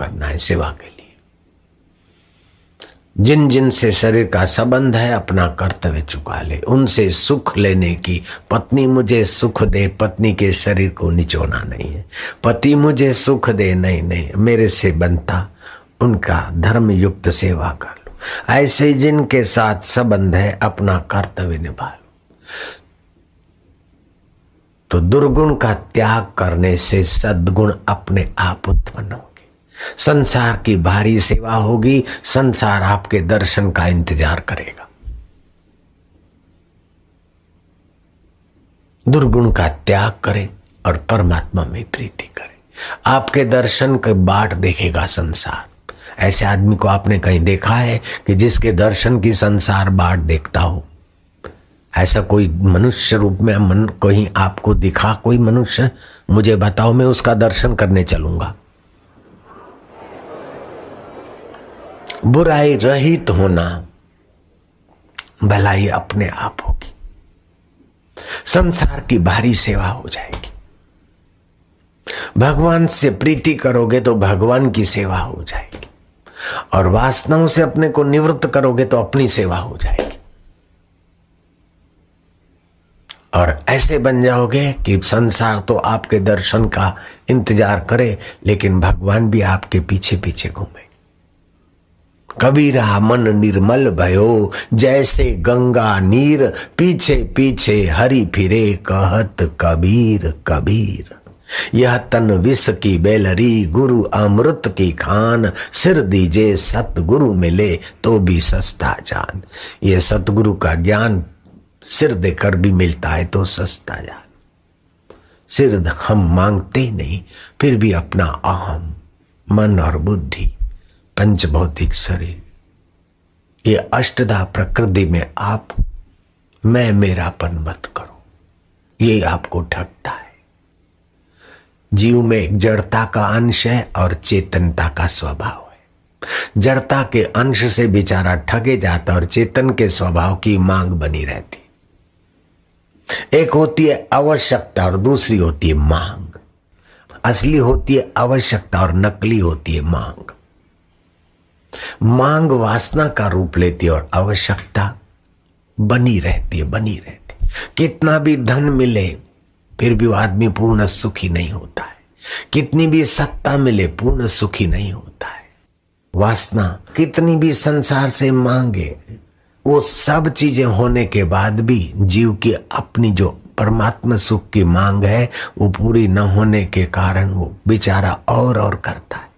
करना है सेवा के लिए। जिन जिन से शरीर का संबंध है अपना कर्तव्य चुका ले, उनसे सुख लेने की। पत्नी मुझे सुख दे, पत्नी के शरीर को निचोना नहीं है। पति मुझे सुख दे, नहीं नहीं, मेरे से बनता उनका धर्म युक्त सेवा कर लो। ऐसे जिनके साथ संबंध है अपना कर्तव्य निभा लो। तो दुर्गुण का त्याग करने से सद्गुण अपने आप उत्पन्न होंगे। संसार की भारी सेवा होगी, संसार आपके दर्शन का इंतजार करेगा। दुर्गुण का त्याग करें और परमात्मा में प्रीति करें, आपके दर्शन के बाट देखेगा संसार। ऐसे आदमी को आपने कहीं देखा है कि जिसके दर्शन की संसार बाट देखता हो? ऐसा कोई मनुष्य रूप में मन कहीं आपको दिखा? कोई मनुष्य मुझे बताओ, मैं उसका दर्शन करने चलूंगा। बुराई रहित होना, भलाई अपने आप होगी। संसार की भारी सेवा हो जाएगी। भगवान से प्रीति करोगे तो भगवान की सेवा हो जाएगी, और वासनाओं से अपने को निवृत्त करोगे तो अपनी सेवा हो जाएगी। और ऐसे बन जाओगे कि संसार तो आपके दर्शन का इंतजार करे, लेकिन भगवान भी आपके पीछे पीछे घूमे। कबीरा मन निर्मल भयो, जैसे गंगा नीर, पीछे पीछे हरि फिरे, कहत कबीर कबीर। यह तन विष की बेलरी, गुरु अमृत की खान, सिर दीजे सतगुरु मिले तो भी सस्ता जान। ये सतगुरु का ज्ञान सिर देकर भी मिलता है तो सस्ता जान। सिर हम मांगते नहीं, फिर भी अपना अहम, मन और बुद्धि, पंच भौतिक शरीर, ये अष्टधा प्रकृति में आप मैं मेरापन मत करो, ये आपको ठगता है। जीव में एक जड़ता का अंश है और चेतनता का स्वभाव है। जड़ता के अंश से बेचारा ठगे जाता और चेतन के स्वभाव की मांग बनी रहती। एक होती है आवश्यकता और दूसरी होती है मांग। असली होती है आवश्यकता और नकली होती है मांग। मांग वासना का रूप लेती है और आवश्यकता बनी रहती है। कितना भी धन मिले फिर भी वो आदमी पूर्ण सुखी नहीं होता है। कितनी भी सत्ता मिले पूर्ण सुखी नहीं होता है। वासना कितनी भी संसार से मांगे, वो सब चीजें होने के बाद भी जीव की अपनी जो परमात्मा सुख की मांग है वो पूरी न होने के कारण वो बेचारा और करता है।